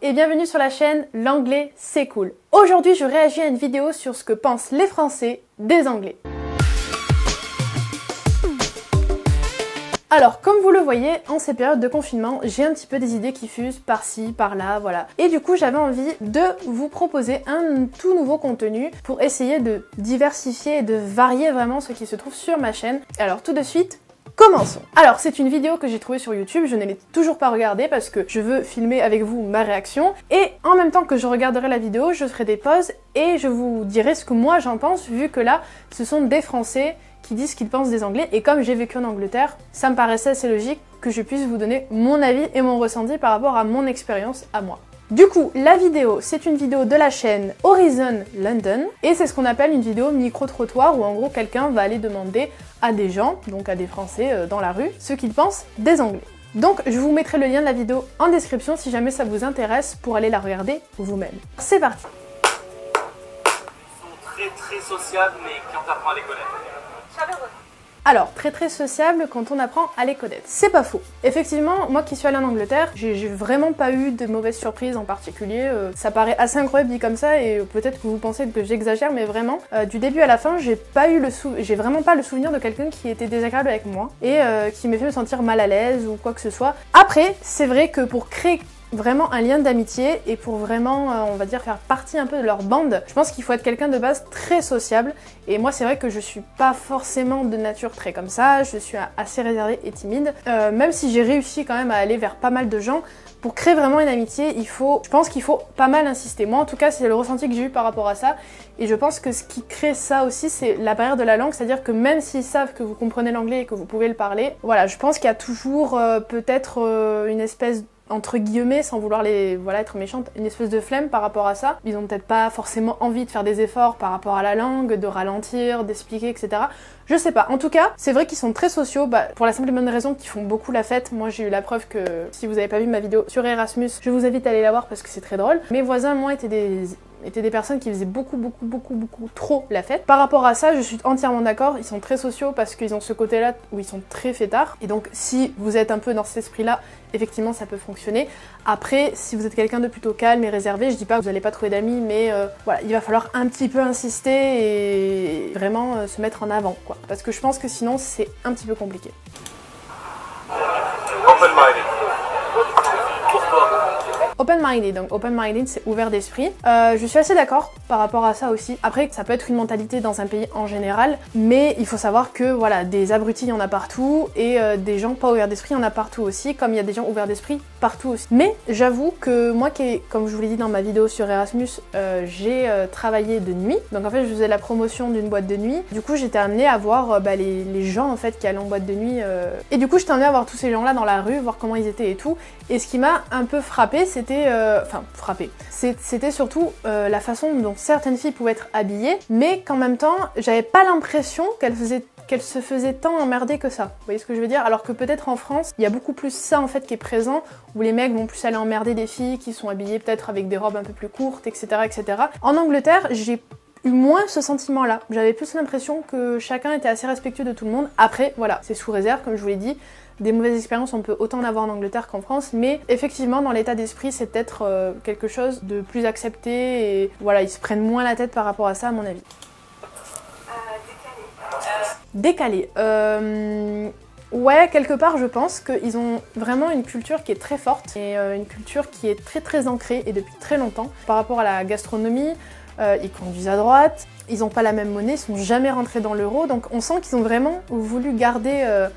et bienvenue sur la chaîne L'anglais c'est cool. Aujourd'hui je réagis à une vidéo sur ce que pensent les Français des Anglais. Alors, comme vous le voyez, en ces périodes de confinement, j'ai un petit peu des idées qui fusent par-ci, par-là, voilà. Et du coup, j'avais envie de vous proposer un tout nouveau contenu pour essayer de diversifier et de varier vraiment ce qui se trouve sur ma chaîne. Alors, tout de suite, commençons. Alors, c'est une vidéo que j'ai trouvée sur YouTube, je ne l'ai toujours pas regardée parce que je veux filmer avec vous ma réaction. Et en même temps que je regarderai la vidéo, je ferai des pauses et je vous dirai ce que moi j'en pense, vu que là, ce sont des Français qui disent ce qu'ils pensent des Anglais, et comme j'ai vécu en Angleterre, ça me paraissait assez logique que je puisse vous donner mon avis et mon ressenti par rapport à mon expérience à moi. Du coup, la vidéo, c'est une vidéo de la chaîne Horizon London, et c'est ce qu'on appelle une vidéo micro-trottoir, où en gros quelqu'un va aller demander à des gens, donc à des Français dans la rue, ce qu'ils pensent des Anglais. Donc je vous mettrai le lien de la vidéo en description si jamais ça vous intéresse pour aller la regarder vous-même. C'est parti. Ils sont très sociables, mais quand t'apprends à les connaître. Alors, très sociable quand on apprend à les connaître. C'est pas faux. Effectivement, moi qui suis allée en Angleterre, j'ai vraiment pas eu de mauvaises surprises en particulier. Ça paraît assez incroyable dit comme ça, et peut-être que vous pensez que j'exagère, mais vraiment, du début à la fin, j'ai vraiment pas le souvenir de quelqu'un qui était désagréable avec moi et qui m'ait fait me sentir mal à l'aise ou quoi que ce soit. Après, c'est vrai que pour créer vraiment un lien d'amitié et pour vraiment, on va dire, faire partie un peu de leur bande, je pense qu'il faut être quelqu'un de base très sociable, et moi c'est vrai que je suis pas forcément de nature très comme ça, je suis assez réservée et timide, même si j'ai réussi quand même à aller vers pas mal de gens. Pour créer vraiment une amitié, je pense qu'il faut pas mal insister. Moi en tout cas, c'est le ressenti que j'ai eu par rapport à ça, et je pense que ce qui crée ça aussi, c'est la barrière de la langue, c'est-à-dire que même s'ils savent que vous comprenez l'anglais et que vous pouvez le parler, voilà, je pense qu'il y a toujours peut-être une espèce entre guillemets, sans vouloir être méchante, une espèce de flemme par rapport à ça. Ils ont peut-être pas forcément envie de faire des efforts par rapport à la langue, de ralentir, d'expliquer, etc. Je sais pas. En tout cas, c'est vrai qu'ils sont très sociaux, pour la simple et bonne raison qu'ils font beaucoup la fête. Moi, j'ai eu la preuve que, si vous avez pas vu ma vidéo sur Erasmus, je vous invite à aller la voir parce que c'est très drôle. Mes voisins, moi, étaient des personnes qui faisaient beaucoup trop la fête. Par rapport à ça, je suis entièrement d'accord, ils sont très sociaux parce qu'ils ont ce côté-là où ils sont très fêtards. Et donc, si vous êtes un peu dans cet esprit-là, effectivement, ça peut fonctionner. Après, si vous êtes quelqu'un de plutôt calme et réservé, je dis pas que vous n'allez pas trouver d'amis, mais voilà, il va falloir un petit peu insister et vraiment se mettre en avant, quoi. Parce que je pense que sinon, c'est un petit peu compliqué. Open-minded. Pourquoi? Open-minded, donc open-minded c'est ouvert d'esprit. Je suis assez d'accord par rapport à ça aussi. Après, ça peut être une mentalité dans un pays en général, mais il faut savoir que voilà, des abrutis il y en a partout, et des gens pas ouverts d'esprit il y en a partout aussi, comme il y a des gens ouverts d'esprit partout aussi. Mais j'avoue que moi, comme je vous l'ai dit dans ma vidéo sur Erasmus, j'ai travaillé de nuit, donc en fait je faisais la promotion d'une boîte de nuit. Du coup j'étais amenée à voir les gens en fait qui allaient en boîte de nuit, et du coup j'étais amenée à voir tous ces gens là dans la rue, voir comment ils étaient et tout, et ce qui m'a un peu frappée, c'était surtout la façon dont certaines filles pouvaient être habillées, mais qu'en même temps, j'avais pas l'impression qu'elles se faisaient tant emmerder que ça. Vous voyez ce que je veux dire? Alors que peut-être en France, il y a beaucoup plus ça en fait qui est présent, où les mecs vont plus aller emmerder des filles qui sont habillées peut-être avec des robes un peu plus courtes, etc. etc. En Angleterre, j'ai eu moins ce sentiment-là. J'avais plus l'impression que chacun était assez respectueux de tout le monde. Après, voilà, c'est sous réserve, comme je vous l'ai dit. Des mauvaises expériences, on peut autant en avoir en Angleterre qu'en France, mais effectivement, dans l'état d'esprit, c'est peut-être quelque chose de plus accepté, et voilà, ils se prennent moins la tête par rapport à ça, à mon avis. Décalé. Ouais, quelque part, je pense qu'ils ont vraiment une culture qui est très forte, et une culture qui est très ancrée, et depuis très longtemps. Par rapport à la gastronomie, ils conduisent à droite, ils n'ont pas la même monnaie, ils sont jamais rentrés dans l'euro, donc on sent qu'ils ont vraiment voulu garder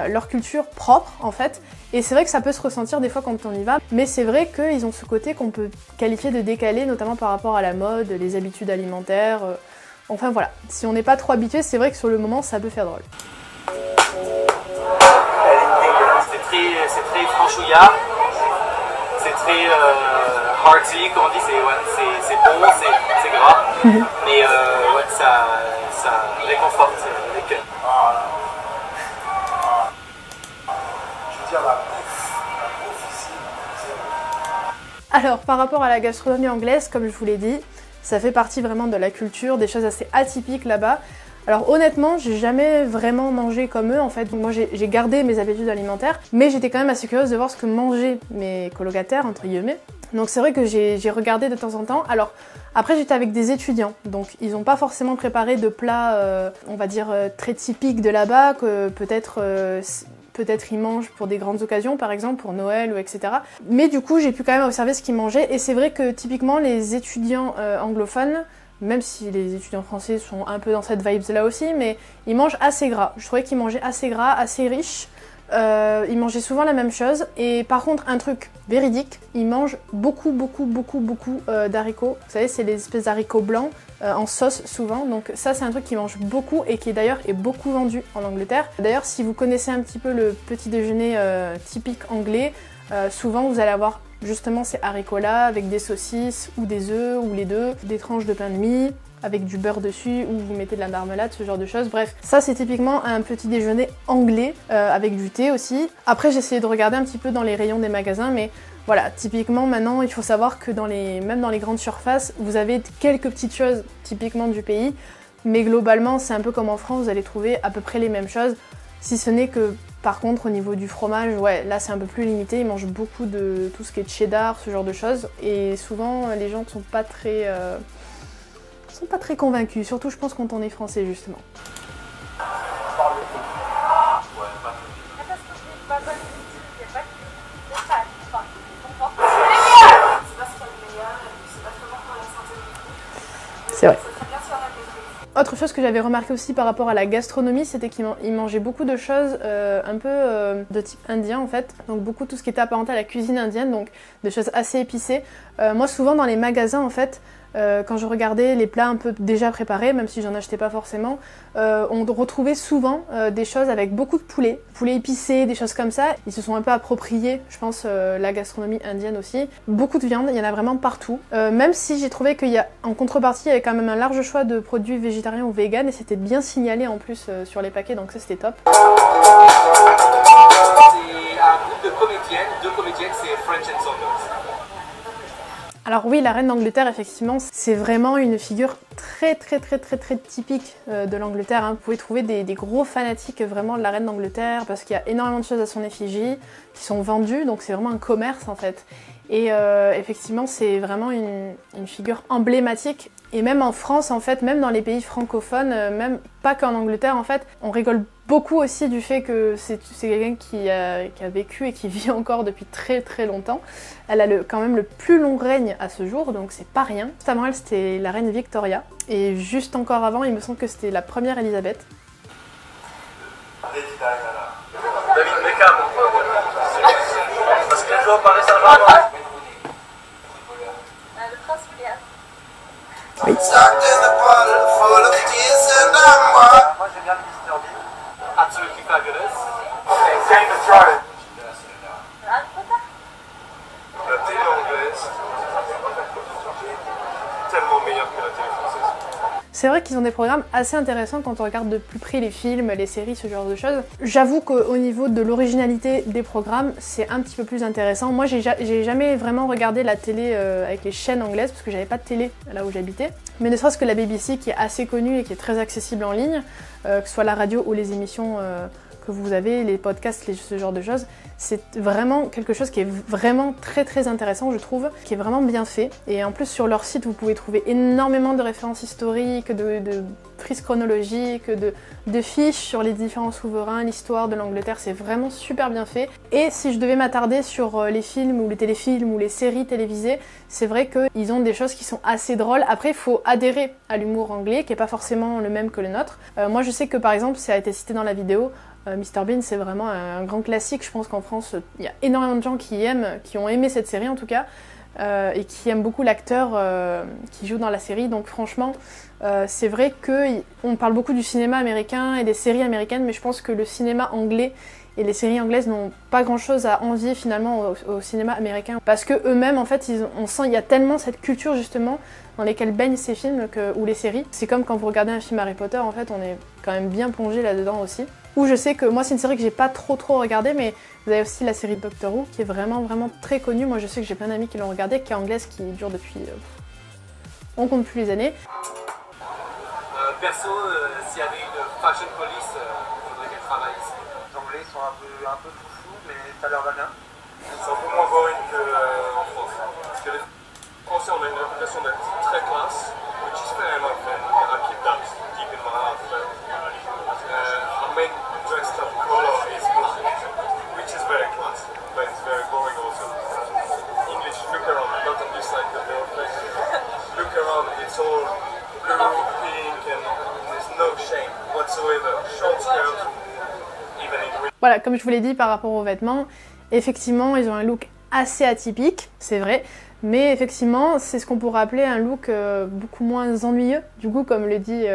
leur culture propre en fait, et c'est vrai que ça peut se ressentir des fois quand on y va, mais c'est vrai qu'ils ont ce côté qu'on peut qualifier de décalé, notamment par rapport à la mode, les habitudes alimentaires, enfin voilà, si on n'est pas trop habitué, c'est vrai que sur le moment ça peut faire drôle. C'est très franchouillard, c'est très hearty, comme on dit, c'est bon, c'est gras, mais ouais, ça réconforte les cœurs. Alors, par rapport à la gastronomie anglaise, comme je vous l'ai dit, ça fait partie vraiment de la culture, des choses assez atypiques là-bas. Alors honnêtement, j'ai jamais vraiment mangé comme eux en fait. Donc moi j'ai gardé mes habitudes alimentaires, mais j'étais quand même assez curieuse de voir ce que mangeaient mes colocataires, entre guillemets. Donc c'est vrai que j'ai regardé de temps en temps. Alors après j'étais avec des étudiants, donc ils n'ont pas forcément préparé de plats, on va dire, très typiques de là-bas, que peut-être ils mangent pour des grandes occasions, par exemple pour Noël ou etc. Mais du coup j'ai pu quand même observer ce qu'ils mangeaient, et c'est vrai que typiquement les étudiants anglophones, même si les étudiants français sont un peu dans cette vibe là aussi, mais ils mangent assez gras. Je trouvais qu'ils mangeaient assez gras, assez riche. Ils mangeaient souvent la même chose, et par contre un truc véridique, ils mangent beaucoup d'haricots. Vous savez, c'est les espèces d'haricots blancs en sauce souvent, donc ça c'est un truc qu'ils mangent beaucoup et qui d'ailleurs est beaucoup vendu en Angleterre. D'ailleurs si vous connaissez un petit peu le petit déjeuner typique anglais, souvent vous allez avoir justement ces haricots là avec des saucisses ou des œufs ou les deux, des tranches de pain de mie avec du beurre dessus, ou vous mettez de la marmelade, ce genre de choses. Bref, ça c'est typiquement un petit déjeuner anglais, avec du thé aussi. Après j'ai essayé de regarder un petit peu dans les rayons des magasins, mais voilà, typiquement maintenant il faut savoir que même dans les grandes surfaces, vous avez quelques petites choses typiquement du pays, mais globalement c'est un peu comme en France, vous allez trouver à peu près les mêmes choses, si ce n'est que par contre au niveau du fromage, ouais, là c'est un peu plus limité, ils mangent beaucoup de tout ce qui est cheddar, ce genre de choses, et souvent les gens ne sont pas très convaincus, surtout je pense quand on est français justement. C'est vrai. Autre chose que j'avais remarqué aussi par rapport à la gastronomie, c'était qu'ils mangeaient beaucoup de choses un peu de type indien en fait. Donc beaucoup tout ce qui était apparenté à la cuisine indienne, donc des choses assez épicées. Moi souvent dans les magasins en fait, quand je regardais les plats un peu déjà préparés, même si j'en achetais pas forcément, on retrouvait souvent des choses avec beaucoup de poulet épicé, des choses comme ça. Ils se sont un peu appropriés, je pense, la gastronomie indienne aussi. Beaucoup de viande, il y en a vraiment partout. Même si j'ai trouvé qu'en contrepartie, il y avait quand même un large choix de produits végétariens ou véganes, et c'était bien signalé en plus sur les paquets, donc ça c'était top. C'est un groupe de comédiennes, deux comédiennes, c'est French Ensemble. Alors oui, la reine d'Angleterre, effectivement, c'est vraiment une figure très typique de l'Angleterre. Hein. Vous pouvez trouver des gros fanatiques vraiment de la reine d'Angleterre, parce qu'il y a énormément de choses à son effigie qui sont vendues, donc c'est vraiment un commerce en fait. Et effectivement, c'est vraiment une figure emblématique. Et même en France, en fait, même dans les pays francophones, même pas qu'en Angleterre, en fait, on rigole beaucoup aussi du fait que c'est quelqu'un qui a vécu et qui vit encore depuis très longtemps. Elle a quand même le plus long règne à ce jour, donc c'est pas rien. Juste avant elle, c'était la reine Victoria. Et juste encore avant, il me semble que c'était la première Elisabeth. David Beckham. Parce que les joueurs Paris Saint-Germain. Le prince William. Oui. Moi j'aime bien Mr. Bean. Absolutely fabulous. Game of Thrones. Harry Potter. La télé anglaise, tellement meilleure que la télé française. C'est vrai qu'ils ont des programmes assez intéressants quand on regarde de plus près les films, les séries, ce genre de choses. J'avoue qu'au niveau de l'originalité des programmes, c'est un petit peu plus intéressant. Moi, j'ai jamais vraiment regardé la télé avec les chaînes anglaises, parce que j'avais pas de télé là où j'habitais. Mais ne serait-ce que la BBC, qui est assez connue et qui est très accessible en ligne, que ce soit la radio ou les émissions que vous avez, les podcasts, ce genre de choses, c'est vraiment quelque chose qui est vraiment très intéressant, je trouve, qui est vraiment bien fait. Et en plus, sur leur site, vous pouvez trouver énormément de références historiques, de frises chronologiques, de fiches sur les différents souverains, l'histoire de l'Angleterre, c'est vraiment super bien fait. Et si je devais m'attarder sur les films ou les téléfilms ou les séries télévisées, c'est vrai qu'ils ont des choses qui sont assez drôles. Après, il faut adhérer à l'humour anglais, qui n'est pas forcément le même que le nôtre. Moi, je sais que par exemple, ça a été cité dans la vidéo, Mr Bean, c'est vraiment un grand classique. Je pense qu'en France, il y a énormément de gens qui ont aimé cette série en tout cas, et qui aiment beaucoup l'acteur qui joue dans la série. Donc franchement, c'est vrai qu'on parle beaucoup du cinéma américain et des séries américaines, mais je pense que le cinéma anglais et les séries anglaises n'ont pas grand chose à envier finalement au cinéma américain, parce que eux-mêmes en fait, on sent il y a tellement cette culture justement dans lesquels baignent ces films ou les séries. C'est comme quand vous regardez un film Harry Potter, en fait on est quand même bien plongé là-dedans aussi. Ou je sais que moi c'est une série que j'ai pas trop regardée, mais vous avez aussi la série Doctor Who qui est vraiment très connue. Moi je sais que j'ai plein d'amis qui l'ont regardée, qui est anglaise, qui dure depuis... on compte plus les années. Perso, s'il y avait une fashion police, il faudrait qu'elle travaille ici. Les Anglais sont un peu foufous, mais ça leur va bien. Ils sont un peu moins boring qu'en France. Parce just like the real thing. Look around, it's all blue, pink, and there's no shame whatsoever. Short skirt, even in winter. Voilà, comme je vous l'ai dit par rapport aux vêtements, effectivement, ils ont un look assez atypique, c'est vrai, mais effectivement, c'est ce qu'on pourrait appeler un look beaucoup moins ennuyeux. Du coup, comme le dit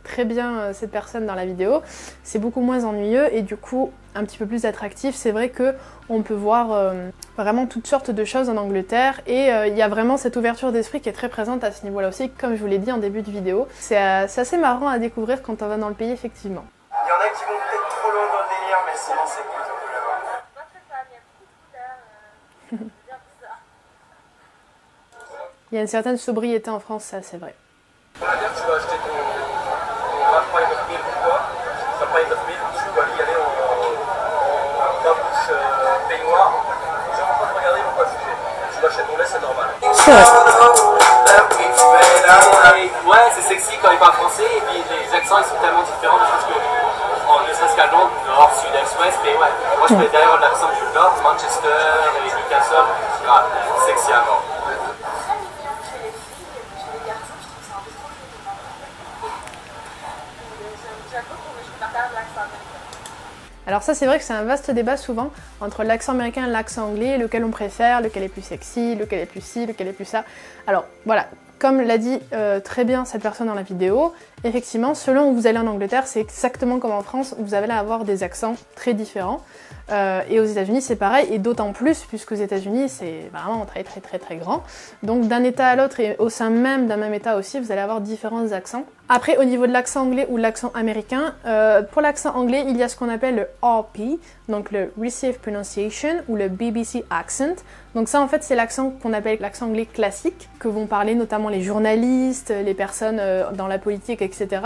très bien cette personne dans la vidéo, c'est beaucoup moins ennuyeux et du coup, un petit peu plus attractif. C'est vrai que on peut voir vraiment toutes sortes de choses en Angleterre et il y a vraiment cette ouverture d'esprit qui est très présente à ce niveau-là aussi, comme je vous l'ai dit en début de vidéo. C'est assez marrant à découvrir quand on va dans le pays, effectivement. Il y en a qui vont peut-être trop loin dans le délire, mais sinon c'est cool, on peut l'avoir. Moi, très fan, il y a beaucoup de couleurs, bien bizarre. Il y a une certaine sobriété en France, ça c'est vrai. On va dire que tu vas acheter ton pint of milk ou quoi, ta pint of milk, tu dois y aller en bouche baignoire. Les gens vont pas te regarder, ils vont pas te juger. Tu vas acheter ton lait, c'est normal. C'est vrai. Ouais, c'est sexy quand il parle français et puis les accents ils sont tellement différents de choses que ne serait-ce qu'à Londres, nord, sud, est, ouest, mais ouais, moi je fais d'ailleurs l'accent du nord, Manchester et Newcastle, grave, sexy à mort. Chez les filles et puis chez les garçons, je trouve ça un peu trop féminin. J'aime beaucoup, mais je préfère l'accent américain. Alors ça c'est vrai que c'est un vaste débat souvent entre l'accent américain et l'accent anglais, lequel on préfère, lequel est plus sexy, lequel est plus ci, lequel est plus ça. Alors voilà, comme l'a dit très bien cette personne dans la vidéo, effectivement selon où vous allez en Angleterre, c'est exactement comme en France, vous allez avoir des accents très différents. Et aux États-Unis c'est pareil, et d'autant plus puisqu'aux États-Unis c'est vraiment très grand. Donc d'un état à l'autre et au sein même d'un même état aussi, vous allez avoir différents accents. Après au niveau de l'accent anglais ou l'accent américain, pour l'accent anglais il y a ce qu'on appelle le RP, donc le Received Pronunciation ou le BBC Accent. Donc ça en fait c'est l'accent qu'on appelle l'accent anglais classique, que vont parler notamment les journalistes, les personnes dans la politique, etc.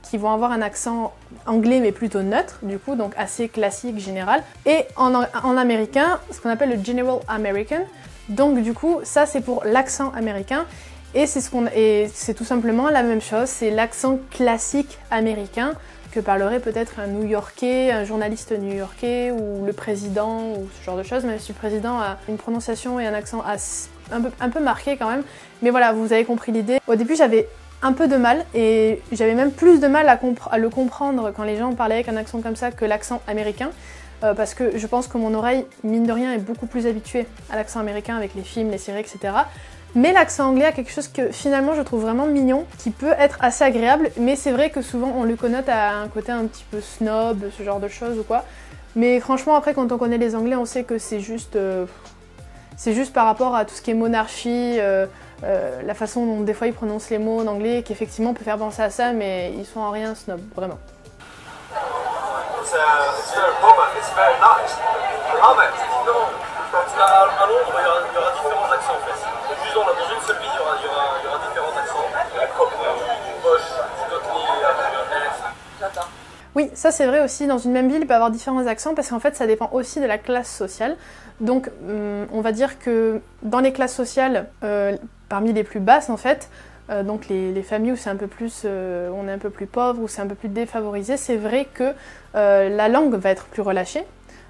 qui vont avoir un accent anglais mais plutôt neutre, du coup, donc assez classique, général. Et en américain, ce qu'on appelle le General American. Donc du coup, ça c'est pour l'accent américain. Et c'est tout simplement la même chose, c'est l'accent classique américain que parlerait peut-être un New-Yorkais, un journaliste new-yorkais ou le président ou ce genre de choses, même si le président a une prononciation et un accent un peu marqué quand même. Mais voilà, vous avez compris l'idée. Au début, j'avais un peu de mal et j'avais même plus de mal à le comprendre quand les gens parlaient avec un accent comme ça que l'accent américain. Parce que je pense que mon oreille, mine de rien, est beaucoup plus habituée à l'accent américain avec les films, les séries, etc. Mais l'accent anglais a quelque chose que finalement je trouve vraiment mignon, qui peut être assez agréable, mais c'est vrai que souvent on le connote à un côté un petit peu snob, ce genre de choses ou quoi. Mais franchement après quand on connaît les Anglais on sait que c'est juste par rapport à tout ce qui est monarchie, la façon dont des fois ils prononcent les mots en anglais, qu'effectivement on peut faire penser à ça, mais ils sont en rien snob, vraiment. It's very Robert, it's very nice. Robert, non. À Londres, il y aura différents accents en fait. Juste dans une seule ville, il y aura différents accents. Il y a Cockney, Posh, Cockney, J'adore. Oui, ça c'est vrai aussi, dans une même ville il peut y avoir différents accents parce qu'en fait ça dépend aussi de la classe sociale. Donc on va dire que dans les classes sociales, parmi les plus basses en fait, donc les familles où c'est un peu plus, on est un peu plus pauvre, où c'est un peu plus défavorisé, c'est vrai que la langue va être plus relâchée.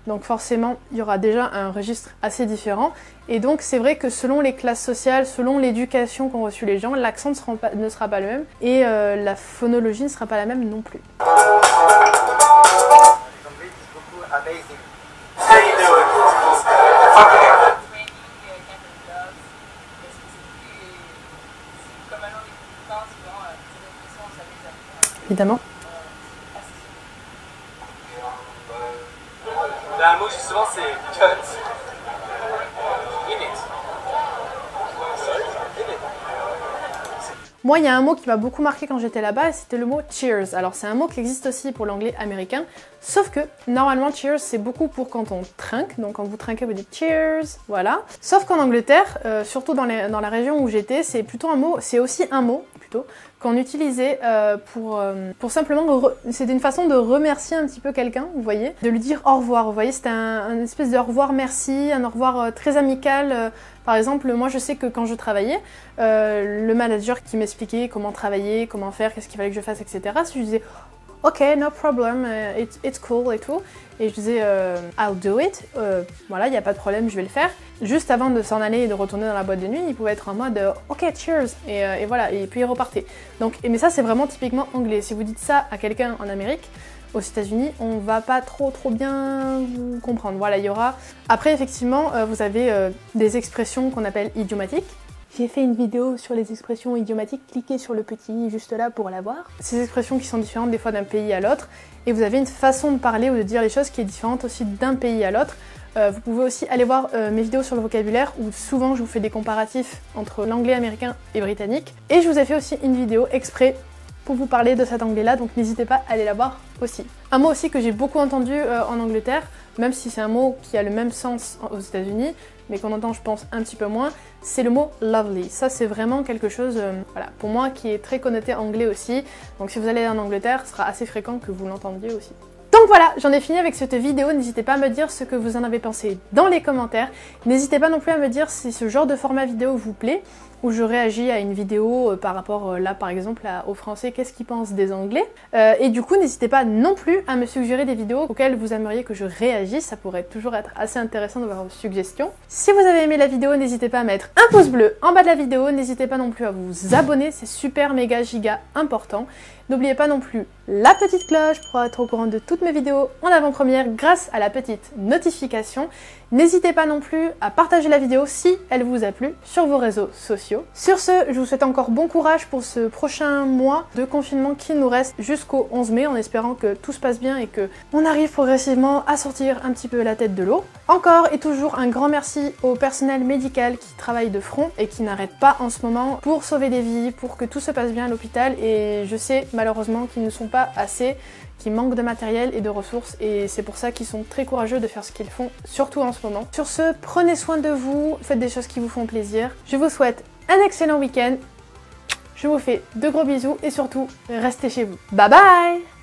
Donc forcément, il y aura déjà un registre assez différent. Et donc c'est vrai que selon les classes sociales, selon l'éducation qu'ont reçu les gens, l'accent ne sera pas le même et la phonologie ne sera pas la même non plus. Évidemment. Là, un mot justement c'est cut. In it. Moi, il y a un mot qui m'a beaucoup marqué quand j'étais là-bas, et c'était le mot cheers. Alors, c'est un mot qui existe aussi pour l'anglais américain, sauf que, normalement, cheers, c'est beaucoup pour quand on trinque. Donc, quand vous trinquez, vous dites cheers, voilà. Sauf qu'en Angleterre, surtout dans la région où j'étais, c'est plutôt un mot, c'est aussi un mot, plutôt, qu'on utilisait pour simplement, c'était une façon de remercier un petit peu quelqu'un, vous voyez, de lui dire au revoir, vous voyez, c'était un espèce de au revoir merci, un au revoir très amical. Par exemple, moi je sais que quand je travaillais, le manager qui m'expliquait comment travailler, comment faire, qu'est-ce qu'il fallait que je fasse, etc., je lui disais ok, no problem, it's cool et tout. Et je disais I'll do it, voilà, il n'y a pas de problème, je vais le faire. Juste avant de s'en aller et de retourner dans la boîte de nuit, il pouvait être en mode ok, cheers, et voilà, et puis il repartait. Donc, mais ça c'est vraiment typiquement anglais. Si vous dites ça à quelqu'un en Amérique, aux États-Unis, on va pas trop bien vous comprendre. Voilà, il y aura. Après, effectivement, vous avez des expressions qu'on appelle idiomatiques. J'ai fait une vidéo sur les expressions idiomatiques, cliquez sur le petit juste là pour la voir. Ces expressions qui sont différentes des fois d'un pays à l'autre, et vous avez une façon de parler ou de dire les choses qui est différente aussi d'un pays à l'autre. Vous pouvez aussi aller voir mes vidéos sur le vocabulaire où souvent je vous fais des comparatifs entre l'anglais américain et britannique. Et je vous ai fait aussi une vidéo exprès pour vous parler de cet anglais là, donc n'hésitez pas à aller la voir aussi. Un mot aussi que j'ai beaucoup entendu en Angleterre, même si c'est un mot qui a le même sens aux États-Unis, mais qu'on entend je pense un petit peu moins, c'est le mot lovely. Ça c'est vraiment quelque chose, voilà, pour moi qui est très connoté anglais aussi, donc si vous allez en Angleterre, ce sera assez fréquent que vous l'entendiez aussi. Donc voilà, j'en ai fini avec cette vidéo, n'hésitez pas à me dire ce que vous en avez pensé dans les commentaires, n'hésitez pas non plus à me dire si ce genre de format vidéo vous plaît, où je réagis à une vidéo par rapport là par exemple aux Français, qu'est-ce qu'ils pensent des Anglais. Et du coup n'hésitez pas non plus à me suggérer des vidéos auxquelles vous aimeriez que je réagisse, ça pourrait toujours être assez intéressant de voir vos suggestions. Si vous avez aimé la vidéo, n'hésitez pas à mettre un pouce bleu en bas de la vidéo, n'hésitez pas non plus à vous abonner, c'est super méga giga important. N'oubliez pas non plus la petite cloche pour être au courant de toutes mes vidéos en avant-première grâce à la petite notification. N'hésitez pas non plus à partager la vidéo si elle vous a plu sur vos réseaux sociaux. Sur ce, je vous souhaite encore bon courage pour ce prochain mois de confinement qui nous reste jusqu'au 11 mai en espérant que tout se passe bien et que on arrive progressivement à sortir un petit peu la tête de l'eau. Encore et toujours un grand merci au personnel médical qui travaille de front et qui n'arrête pas en ce moment pour sauver des vies, pour que tout se passe bien à l'hôpital, et je sais malheureusement qu'ils ne sont pas assez, qui manquent de matériel et de ressources, et c'est pour ça qu'ils sont très courageux de faire ce qu'ils font, surtout en ce moment. Sur ce, prenez soin de vous, faites des choses qui vous font plaisir. Je vous souhaite un excellent week-end, je vous fais de gros bisous et surtout, restez chez vous. Bye bye!